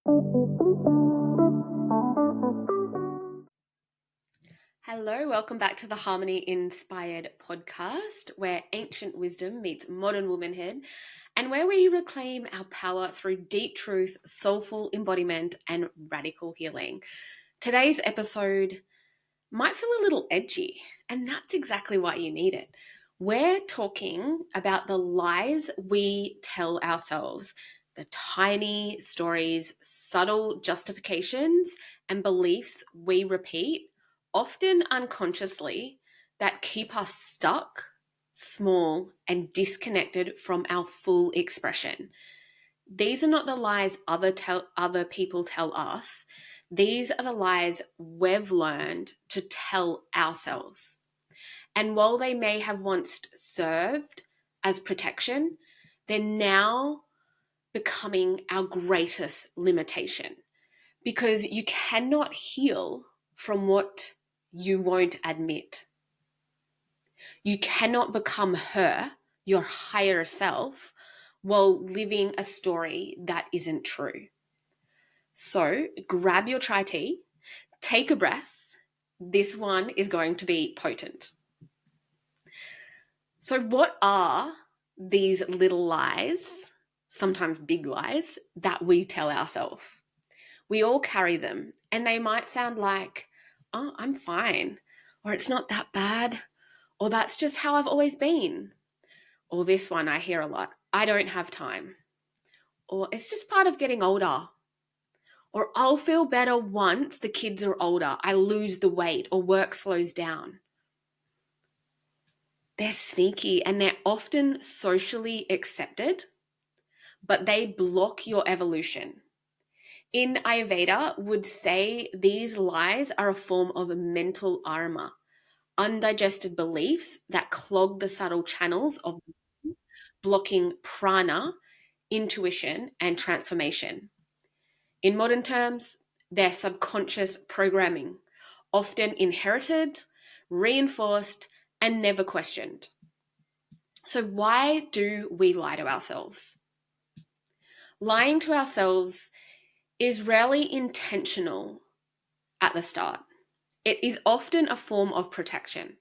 Hello, welcome back to the Harmony Inspired podcast, where ancient wisdom meets modern womanhood, and where we reclaim our power through deep truth, soulful embodiment, and radical healing. Today's episode might feel a little edgy, and that's exactly why you need it. We're talking about the lies we tell ourselves, the tiny stories, subtle justifications, and beliefs we repeat, often unconsciously, that keep us stuck, small, and disconnected from our full expression. These are not the lies other people tell us. These are the lies we've learned to tell ourselves. And while they may have once served as protection, they're now becoming our greatest limitation, because you cannot heal from what you won't admit. You cannot become your higher self, while living a story that isn't true. So grab your chai tea, take a breath. This one is going to be potent. So, what are these little lies, sometimes big lies, that we tell ourselves? We all carry them, and they might sound like, oh, I'm fine, or it's not that bad, or that's just how I've always been. Or this one I hear a lot, I don't have time, or it's just part of getting older, or I'll feel better once the kids are older, I lose the weight, or work slows down. They're sneaky and they're often socially accepted, but they block your evolution. In Ayurveda, would say these lies are a form of mental armor, undigested beliefs that clog the subtle channels of blocking prana, intuition, and transformation. In modern terms, they're subconscious programming, often inherited, reinforced, and never questioned. So, why do we lie to ourselves? Lying to ourselves is rarely intentional at the start. It is often a form of protection.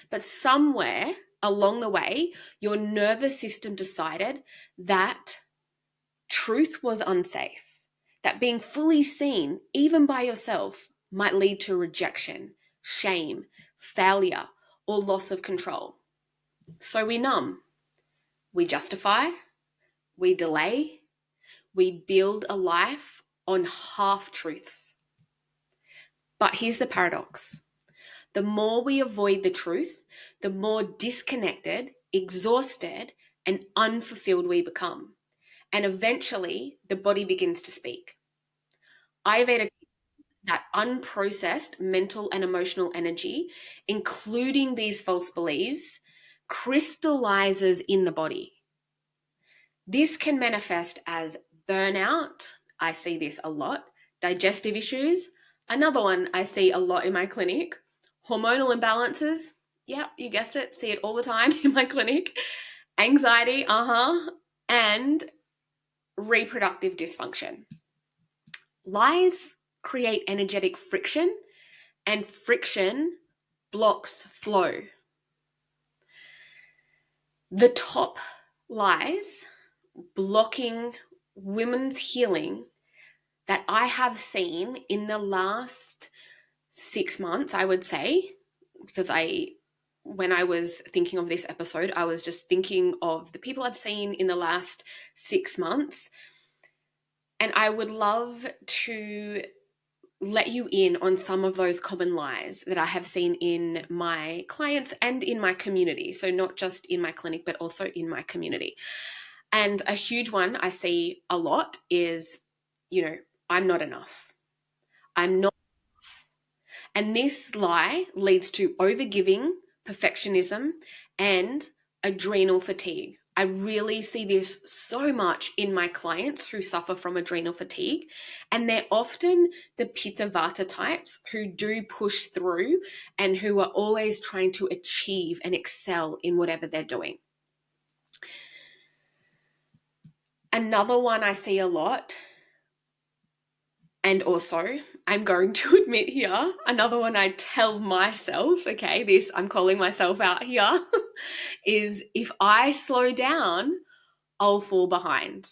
But somewhere along the way, your nervous system decided that truth was unsafe, that being fully seen, even by yourself, might lead to rejection, shame, failure, or loss of control. So we numb, we justify, we delay, we build a life on half truths. But here's the paradox. The more we avoid the truth, the more disconnected, exhausted, and unfulfilled we become. And eventually, the body begins to speak. Ayurveda, that unprocessed mental and emotional energy, including these false beliefs, crystallizes in the body. This can manifest as burnout. I see this a lot. Digestive issues. Another one I see a lot in my clinic. Hormonal imbalances. Yeah, you guessed it. See it all the time in my clinic. Anxiety, and reproductive dysfunction. Lies create energetic friction, and friction blocks flow. The top lies blocking women's healing that I have seen in the last 6 months, I would say, because when I was thinking of this episode, I was just thinking of the people I've seen in the last 6 months. And I would love to let you in on some of those common lies that I have seen in my clients and in my community. So not just in my clinic, but also in my community. And a huge one I see a lot is, I'm not enough. I'm not. And this lie leads to overgiving, perfectionism, and adrenal fatigue. I really see this so much in my clients who suffer from adrenal fatigue. And they're often the Pitta Vata types who do push through and who are always trying to achieve and excel in whatever they're doing. Another one I see a lot And also, I'm going to admit here, another one I tell myself, okay, this I'm calling myself out here, is if I slow down, I'll fall behind.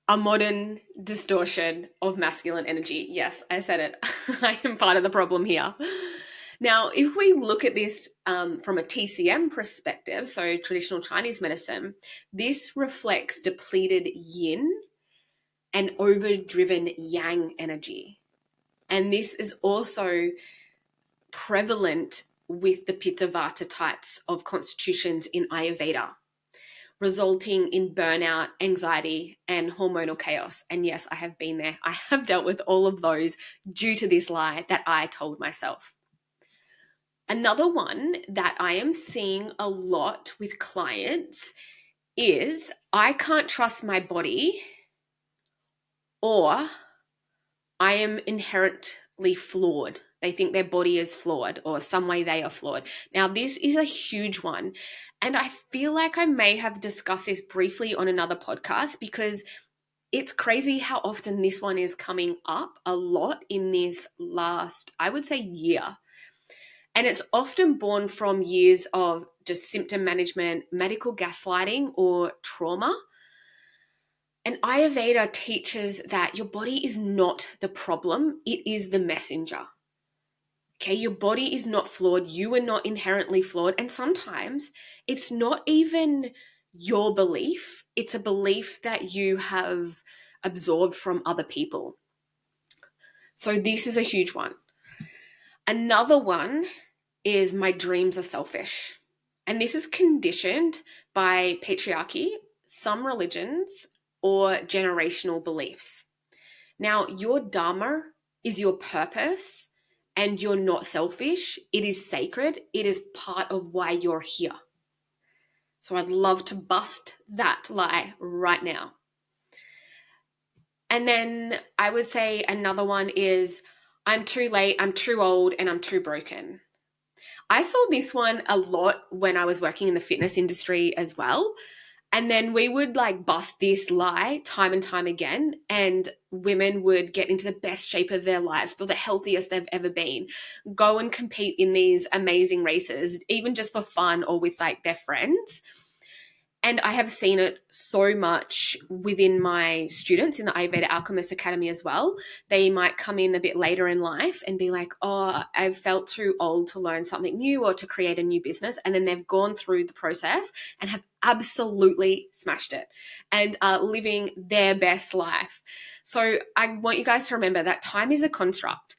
A modern distortion of masculine energy. Yes, I said it. I am part of the problem here. Now, if we look at this from a TCM perspective, so traditional Chinese medicine, this reflects depleted yin and overdriven yang energy. And this is also prevalent with the Pitta Vata types of constitutions in Ayurveda, resulting in burnout, anxiety, and hormonal chaos. And yes, I have been there. I have dealt with all of those due to this lie that I told myself. Another one that I am seeing a lot with clients is I can't trust my body, or I am inherently flawed. They think their body is flawed, or some way they are flawed. Now, this is a huge one. And I feel like I may have discussed this briefly on another podcast, because it's crazy how often this one is coming up a lot in this last, I would say, year. And it's often born from years of just symptom management, medical gaslighting, or trauma. And Ayurveda teaches that your body is not the problem, it is the messenger. Okay, your body is not flawed, you are not inherently flawed. And sometimes it's not even your belief, it's a belief that you have absorbed from other people. So this is a huge one. Another one is my dreams are selfish. And this is conditioned by patriarchy, some religions, or generational beliefs. Now, your dharma is your purpose, and you're not selfish. It is sacred. It is part of why you're here. So I'd love to bust that lie right now. And then I would say another one is I'm too late, I'm too old, and I'm too broken. I saw this one a lot when I was working in the fitness industry as well. And then we would like bust this lie time and time again. And women would get into the best shape of their lives, feel the healthiest they've ever been, go and compete in these amazing races, even just for fun or with like their friends. And I have seen it so much within my students in the Ayurveda Alchemist Academy as well. They might come in a bit later in life and be like, oh, I've felt too old to learn something new or to create a new business. And then they've gone through the process and have absolutely smashed it and are living their best life. So I want you guys to remember that time is a construct.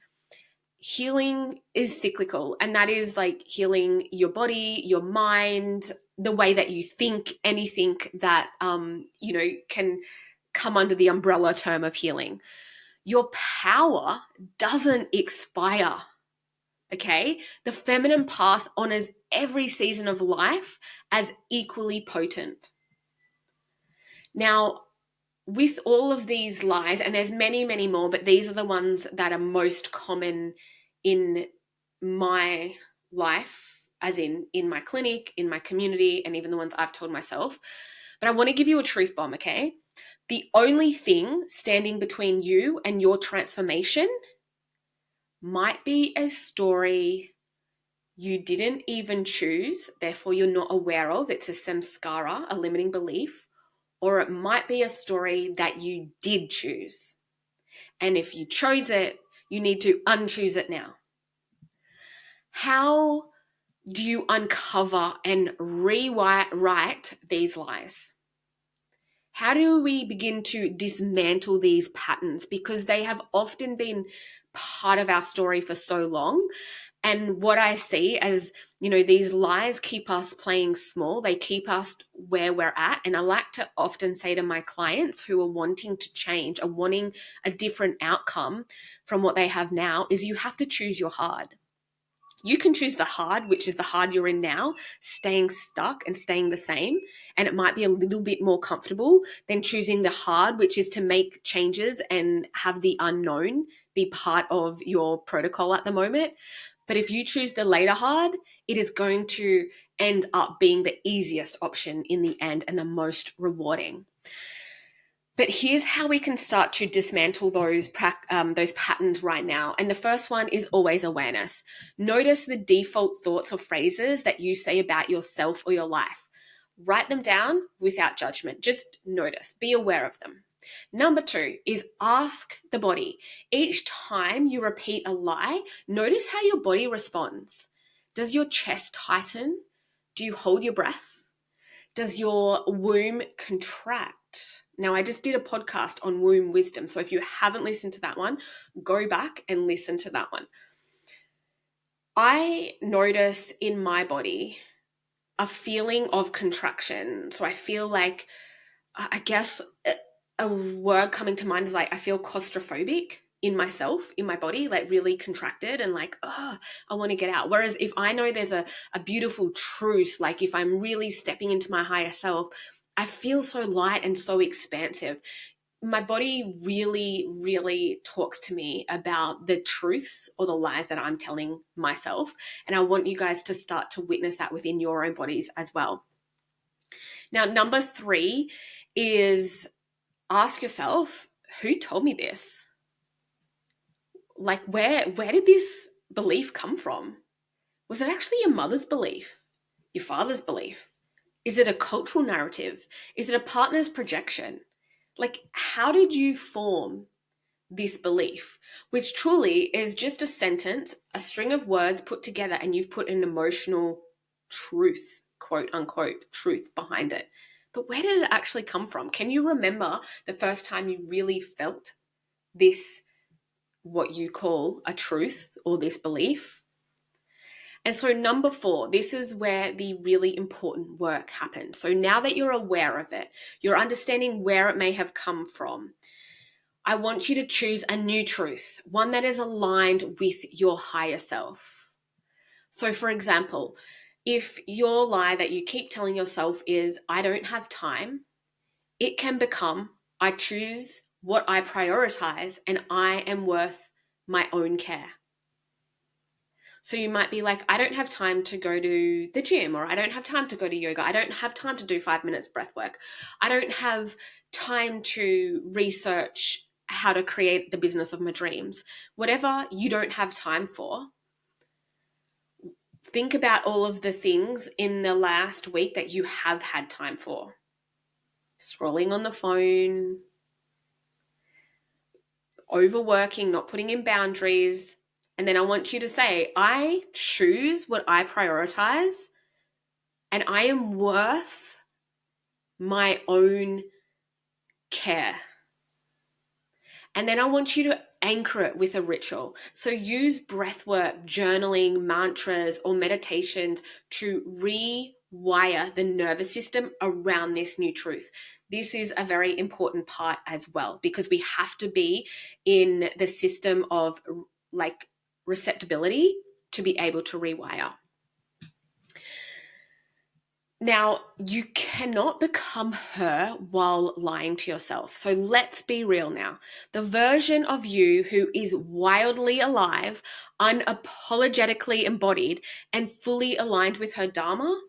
Healing is cyclical, and that is like healing your body, your mind, the way that you think, anything that can come under the umbrella term of healing. Your power doesn't expire. Okay, the feminine path honors every season of life as equally potent. Now, with all of these lies, and there's many, many more, but these are the ones that are most common in my life, as in my clinic, in my community, and even the ones I've told myself. But I want to give you a truth bomb, okay? The only thing standing between you and your transformation might be a story you didn't even choose, therefore you're not aware of. It's a samskara, a limiting belief. Or it might be a story that you did choose. And if you chose it, you need to unchoose it now. How do you uncover and rewrite these lies? How do we begin to dismantle these patterns? Because they have often been part of our story for so long. And what I see as, these lies keep us playing small. They keep us where we're at. And I like to often say to my clients who are wanting to change, are wanting a different outcome from what they have now, is you have to choose your hard. You can choose the hard, which is the hard you're in now, staying stuck and staying the same. And it might be a little bit more comfortable than choosing the hard, which is to make changes and have the unknown be part of your protocol at the moment. But if you choose the later hard, it is going to end up being the easiest option in the end and the most rewarding. But here's how we can start to dismantle those patterns right now. And the first one is always awareness. Notice the default thoughts or phrases that you say about yourself or your life. Write them down without judgment. Just notice, be aware of them. Number 2 is ask the body. Each time you repeat a lie, notice how your body responds. Does your chest tighten? Do you hold your breath? Does your womb contract? Now, I just did a podcast on womb wisdom. So if you haven't listened to that one, go back and listen to that one. I notice in my body a feeling of contraction. So I feel like, I guess a word coming to mind is like, I feel claustrophobic in myself, in my body, like really contracted and like, oh, I want to get out. Whereas if I know there's a beautiful truth, like if I'm really stepping into my higher self, I feel so light and so expansive. My body really, really talks to me about the truths or the lies that I'm telling myself. And I want you guys to start to witness that within your own bodies as well. Now, number 3 is ask yourself, who told me this? Like, where did this belief come from? Was it actually your mother's belief? Your father's belief? Is it a cultural narrative? Is it a partner's projection? Like, how did you form this belief, which truly is just a sentence, a string of words put together, and you've put an emotional truth, quote unquote, truth behind it. But where did it actually come from? Can you remember the first time you really felt this, what you call a truth or this belief? And so number 4, this is where the really important work happens. So now that you're aware of it, you're understanding where it may have come from, I want you to choose a new truth, one that is aligned with your higher self. So for example, if your lie that you keep telling yourself is, I don't have time, it can become, I choose what I prioritize and I am worth my own care. So you might be like, I don't have time to go to the gym, or I don't have time to go to yoga. I don't have time to do 5 minutes breath work. I don't have time to research how to create the business of my dreams. Whatever you don't have time for, think about all of the things in the last week that you have had time for. Scrolling on the phone, overworking, not putting in boundaries. And then I want you to say, I choose what I prioritize and I am worth my own care. And then I want you to anchor it with a ritual. So use breath work, journaling, mantras, or meditations to rewire the nervous system around this new truth. This is a very important part as well, because we have to be in the system of like receptibility to be able to rewire. Now, you cannot become her while lying to yourself. So let's be real now. The version of you who is wildly alive, unapologetically embodied, and fully aligned with her Dharma,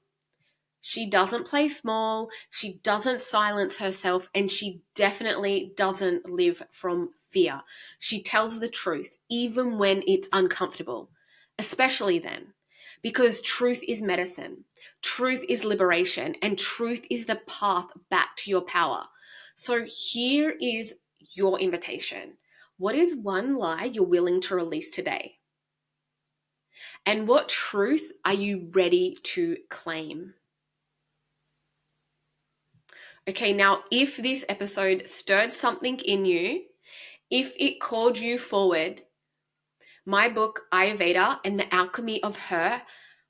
she doesn't play small, she doesn't silence herself, and she definitely doesn't live from fear. She tells the truth, even when it's uncomfortable, especially then, because truth is medicine. Truth is liberation, and truth is the path back to your power. So here is your invitation. What is one lie you're willing to release today? And what truth are you ready to claim? Okay, now if this episode stirred something in you, if it called you forward, my book, Ayurveda and the Alchemy of Her,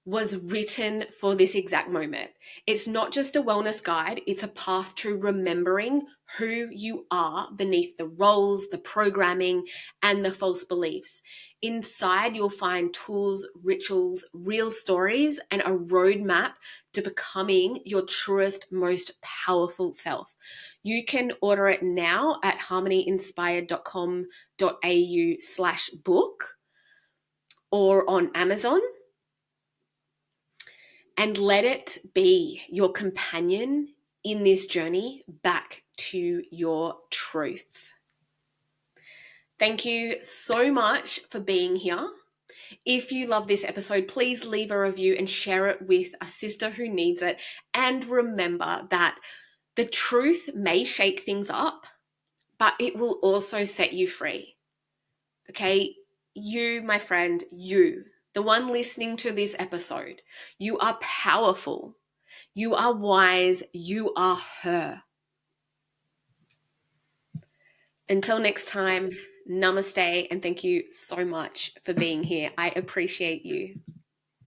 was written for this exact moment. It's not just a wellness guide, it's a path to remembering who you are beneath the roles, the programming, and the false beliefs. Inside, you'll find tools, rituals, real stories, and a roadmap to becoming your truest, most powerful self. You can order it now at harmonyinspired.com.au/book or on Amazon. And let it be your companion in this journey back to your truth. Thank you so much for being here. If you love this episode, please leave a review and share it with a sister who needs it. And remember that the truth may shake things up, but it will also set you free. Okay? You, my friend, you, the one listening to this episode, you are powerful. You are wise. You are her. Until next time, namaste, and thank you so much for being here. I appreciate you.